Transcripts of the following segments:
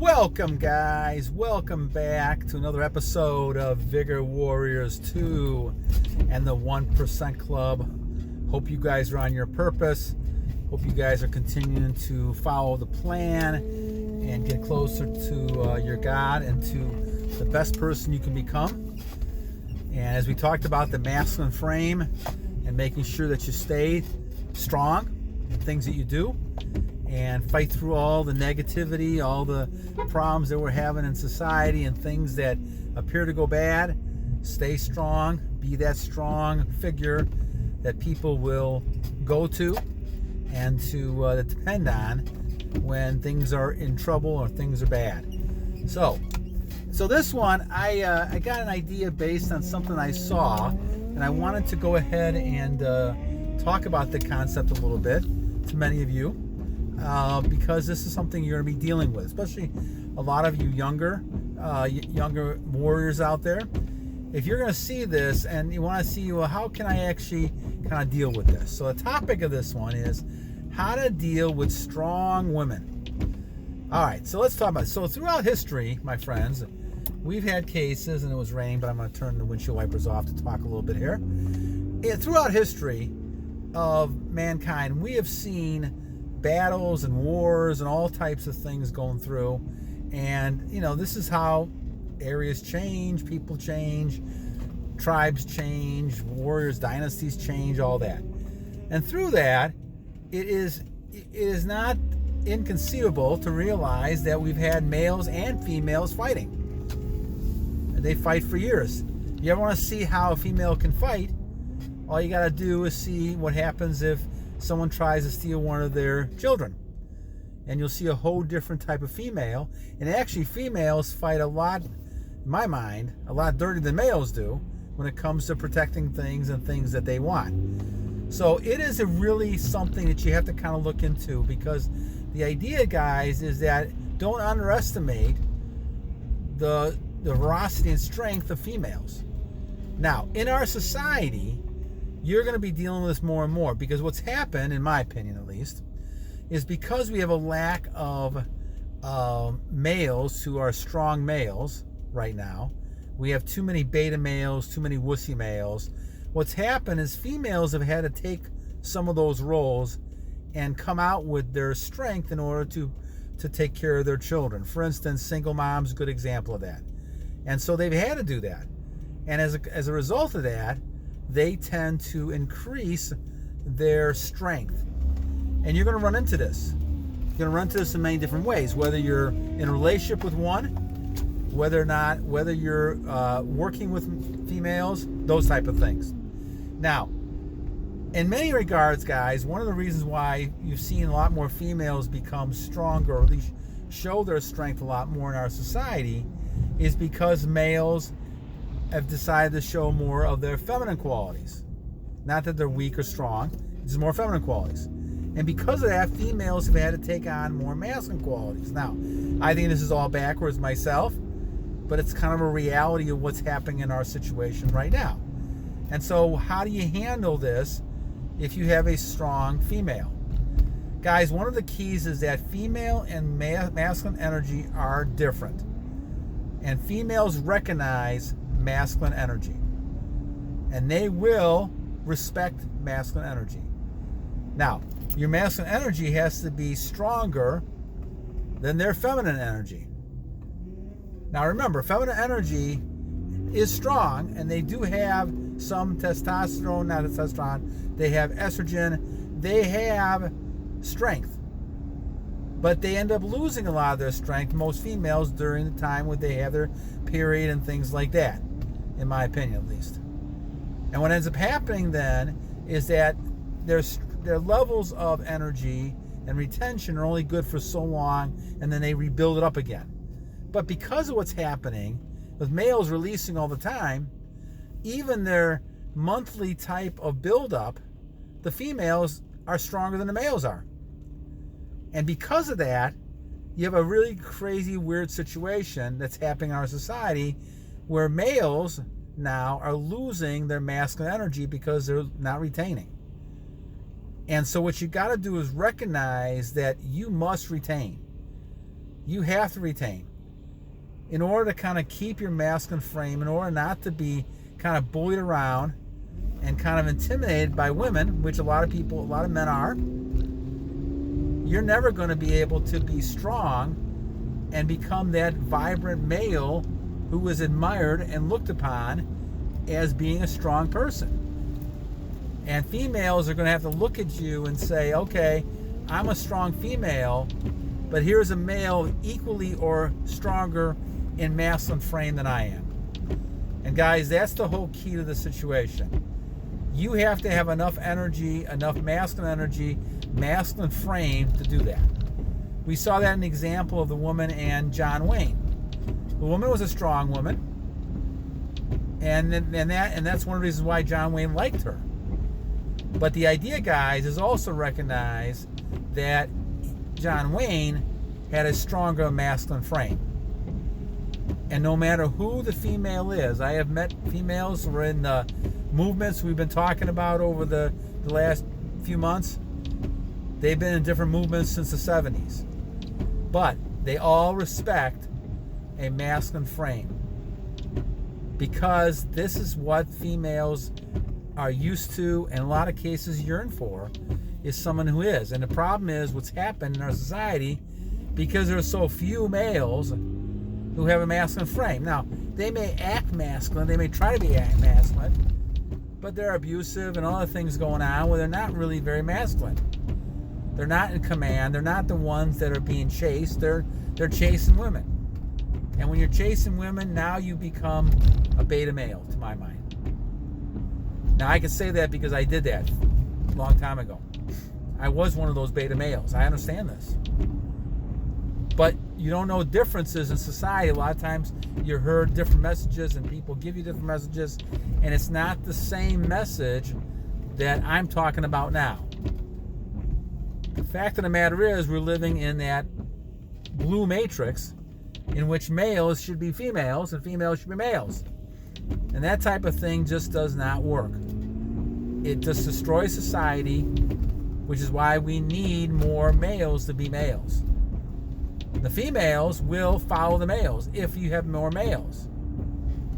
Welcome, guys. Welcome back to another episode of Vigor Warriors 2 and the 1% Club. Hope you guys are on your purpose. Hope you guys are continuing to follow the plan and get closer to your God and to the best person you can become. And as we talked about the masculine frame and making sure that you stay strong in things that you do and fight through all the negativity, all the problems that we're having in society and things that appear to go bad. Stay strong. Be that strong figure that people will go to and to depend on when things are in trouble or things are bad. So this one, I got an idea based on something I saw, and I wanted to go ahead and talk about the concept a little bit to many of you. Because this is something you're going to be dealing with, especially a lot of you younger warriors out there. If you're going to see this and you want to see, well, how can I actually kind of deal with this? So the topic of this one is how to deal with strong women. All right, so let's talk about it. So throughout history, my friends, we've had cases, and it was raining, but I'm going to turn the windshield wipers off to talk a little bit here. Throughout history of mankind, we have seen battles and wars and all types of things going through, and this is how areas change, people change, tribes change, warriors, dynasties change, all that. And through that, it is not inconceivable to realize that we've had males and females fighting, and they fight for years. You ever want to see how a female can fight? All you got to do is see what happens if someone tries to steal one of their children, and you'll see a whole different type of female. And actually, females fight a lot, in my mind, a lot dirtier than males do when it comes to protecting things and things that they want. So it is really something that you have to kind of look into, because the idea, guys, is that don't underestimate the veracity and strength of females. Now, in our society, you're going to be dealing with this more and more, because what's happened, in my opinion at least, is because we have a lack of males who are strong males right now. We have too many beta males, too many wussy males. What's happened is females have had to take some of those roles and come out with their strength in order to take care of their children. For instance, single moms is a good example of that. And so they've had to do that. And as a result of that, they tend to increase their strength. And you're going to run into this. You're going to run into this in many different ways, whether you're in a relationship with one, whether you're working with females, those type of things. Now, in many regards, guys, one of the reasons why you've seen a lot more females become stronger, or at least show their strength a lot more in our society, is because males have decided to show more of their feminine qualities. Not that they're weak or strong, just more feminine qualities. And because of that, females have had to take on more masculine qualities. Now, I think this is all backwards myself, but it's kind of a reality of what's happening in our situation right now. And so how do you handle this if you have a strong female? Guys, one of the keys is that female and masculine energy are different. And females recognize masculine energy, and they will respect masculine energy. Now, your masculine energy has to be stronger than their feminine energy. Now remember, feminine energy is strong, and they do have some testosterone, not testosterone, they have estrogen, they have strength, but they end up losing a lot of their strength, most females, during the time when they have their period and things like that, in my opinion at least. And what ends up happening then is that their levels of energy and retention are only good for so long, and then they rebuild it up again. But because of what's happening with males releasing all the time, even their monthly type of buildup, the females are stronger than the males are. And because of that, you have a really crazy, weird situation that's happening in our society, where males now are losing their masculine energy because they're not retaining. And so what you got to do is recognize that you must retain. you have to retain in order to kind of keep your masculine frame, in order not to be kind of bullied around and kind of intimidated by women, which a lot of men are. You're never going to be able to be strong and become that vibrant male who is admired and looked upon as being a strong person. And females are going to have to look at you and say, okay, I'm a strong female, but here's a male equally or stronger in masculine frame than I am. And guys, that's the whole key to the situation. You have to have enough energy, enough masculine energy, masculine frame to do that. We saw that in the example of the woman and John Wayne. The woman was a strong woman, and that's one of the reasons why John Wayne liked her. But the idea, guys, is also recognize that John Wayne had a stronger masculine frame. And no matter who the female is, I have met females who are in the movements we've been talking about over the last few months. They've been in different movements since the 70s. But they all respect a masculine frame, because this is what females are used to, and in a lot of cases yearn for, is someone who is. And the problem is what's happened in our society, because there are so few males who have a masculine frame. Now, they may act masculine, they may try to be masculine, but they're abusive and all the things going on where they're not really very masculine. They're not in command. They're not the ones that are being chased. They're chasing women. And when you're chasing women, now you become a beta male, to my mind. Now, I can say that because I did that a long time ago. I was one of those beta males. I understand this. But you don't know differences in society. A lot of times you heard different messages and people give you different messages, and it's not the same message that I'm talking about now. The fact of the matter is, we're living in that blue matrix in which males should be females and females should be males. And that type of thing just does not work. It just destroys society, which is why we need more males to be males. The females will follow the males if you have more males.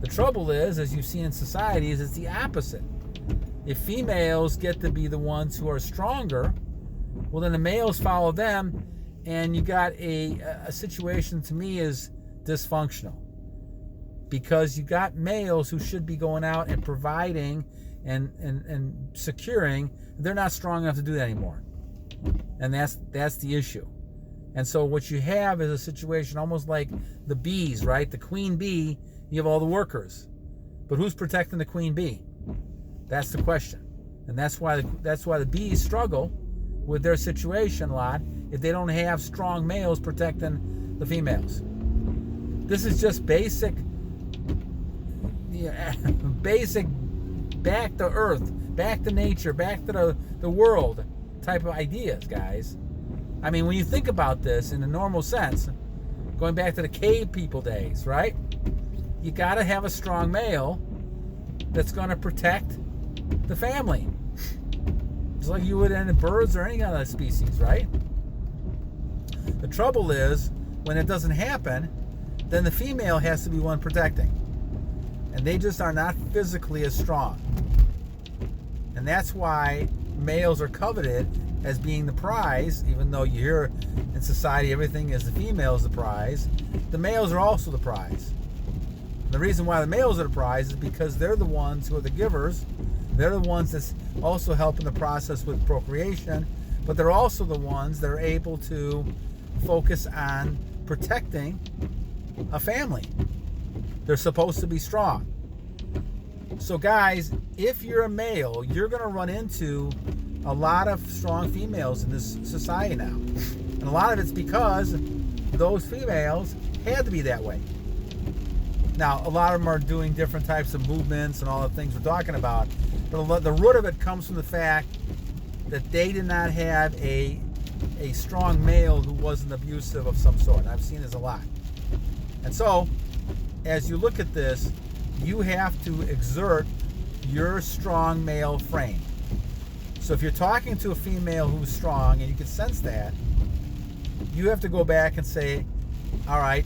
The trouble is, as you've seen in societies, it's the opposite. If females get to be the ones who are stronger, well, then the males follow them, and you got a situation, to me, is dysfunctional. Because you got males who should be going out and providing and securing. They're not strong enough to do that anymore. And that's the issue. And so what you have is a situation almost like the bees, right? The queen bee, you have all the workers. But who's protecting the queen bee? That's the question. And that's why the bees struggle with their situation a lot, if they don't have strong males protecting the females. This is just basic back to earth, back to nature, back to the world type of ideas, guys. I mean, when you think about this in a normal sense, going back to the cave people days, right? You got to have a strong male that's going to protect the family. Just like you would in the birds or any other species, right? The trouble is, when it doesn't happen, then the female has to be one protecting. And they just are not physically as strong. And that's why males are coveted as being the prize, even though you hear in society everything is the female is the prize. The males are also the prize. And the reason why the males are the prize is because they're the ones who are the givers. They're the ones that's also helping the process with procreation, but they're also the ones that are able to focus on protecting a family. They're supposed to be strong. So guys, if you're a male, you're going to run into a lot of strong females in this society now. And a lot of it's because those females had to be that way. Now, a lot of them are doing different types of movements and all the things we're talking about. But the root of it comes from the fact that they did not have a strong male who wasn't abusive of some sort. I've seen this a lot. And so, as you look at this, you have to exert your strong male frame. So if you're talking to a female who's strong and you can sense that, you have to go back and say, all right,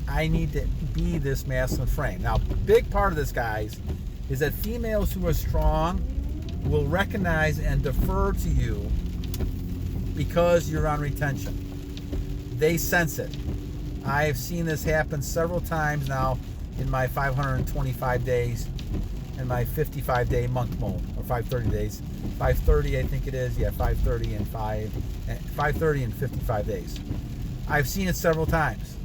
I need to be this masculine frame. Now, big part of this, guys, is that females who are strong will recognize and defer to you because you're on retention. They sense it. I've seen this happen several times now in my 525 days and my 55-day monk mode, or 530 days. 530, I think it is. Yeah, 530 and 530 and 55 days. I've seen it several times.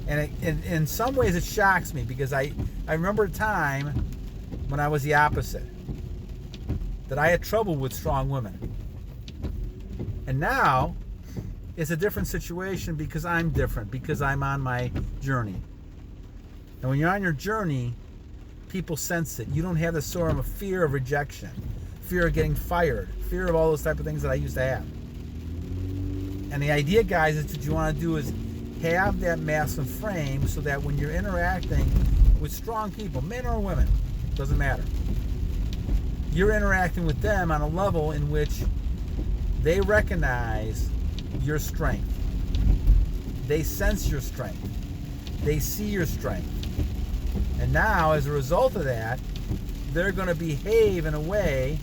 And in some ways it shocks me, because I remember a time when I was the opposite, that I had trouble with strong women. And now it's a different situation because I'm different, because I'm on my journey. And when you're on your journey, people sense it. You don't have the sort of a fear of rejection, fear of getting fired, fear of all those type of things that I used to have. And the idea, guys, is what you want to do is have that masculine frame so that when you're interacting with strong people, men or women, doesn't matter, you're interacting with them on a level in which they recognize your strength. They sense your strength. They see your strength. And now, as a result of that, they're going to behave in a way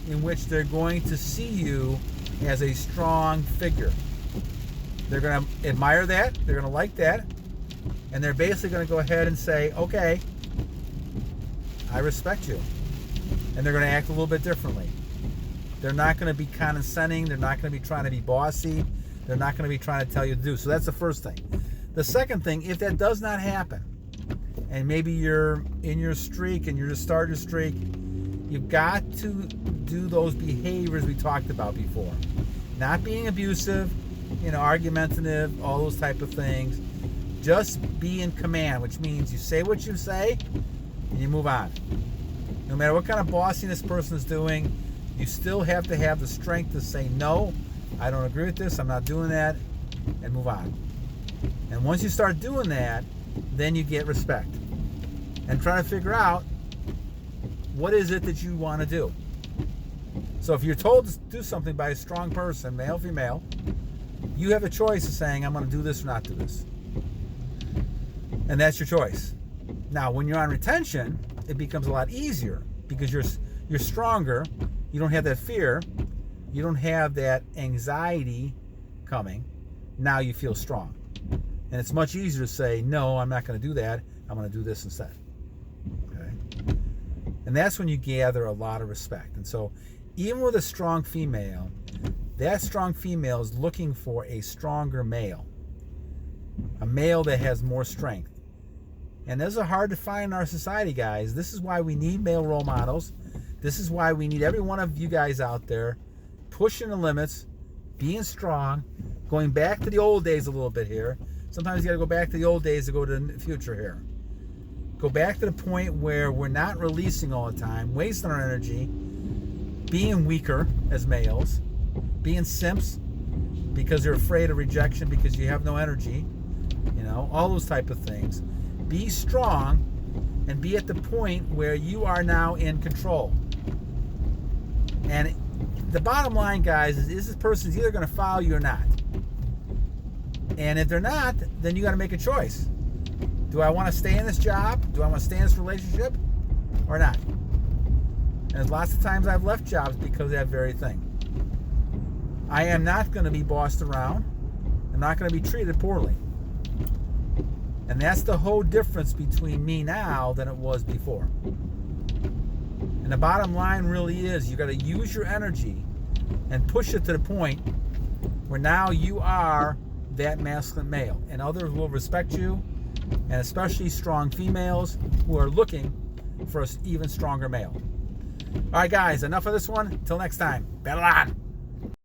in which they're going to see you as a strong figure. They're going to admire that. They're going to like that. And they're basically going to go ahead and say, okay, I respect you. And they're going to act a little bit differently. They're not going to be condescending. They're not going to be trying to be bossy. They're not going to be trying to tell you to do. So that's the first thing. The second thing, if that does not happen, and maybe you're in your streak and you're just starting your streak, you've got to do those behaviors we talked about before. Not being abusive, argumentative, all those type of things. Just be in command, which means you say what you say and you move on. No matter what kind of bossing this person is doing, you still have to have the strength to say, no, I don't agree with this, I'm not doing that, and move on. And once you start doing that, then you get respect. And try to figure out, what is it that you want to do? So if you're told to do something by a strong person, male, female, you have a choice of saying, I'm going to do this or not do this. And that's your choice. Now, when you're on retention, it becomes a lot easier because you're stronger. You don't have that fear. You don't have that anxiety coming. Now you feel strong. And it's much easier to say, no, I'm not going to do that. I'm going to do this instead. Okay? And that's when you gather a lot of respect. And so even with a strong female, that strong female is looking for a stronger male. A male that has more strength. And those are hard to find in our society, guys. This is why we need male role models. This is why we need every one of you guys out there pushing the limits, being strong, going back to the old days a little bit here. Sometimes you got to go back to the old days to go to the future here. Go back to the point where we're not releasing all the time, wasting our energy, being weaker as males, being simps because you're afraid of rejection because you have no energy, all those type of things. Be strong and be at the point where you are now in control. And the bottom line, guys, is this person's either going to follow you or not. And if they're not, then you got to make a choice. Do I want to stay in this job? Do I want to stay in this relationship or not? And there's lots of times I've left jobs because of that very thing. I am not going to be bossed around. I'm not going to be treated poorly. And that's the whole difference between me now than it was before. And the bottom line really is you got to use your energy and push it to the point where now you are that masculine male. And others will respect you, and especially strong females who are looking for an even stronger male. All right, guys, enough of this one. Until next time, battle on.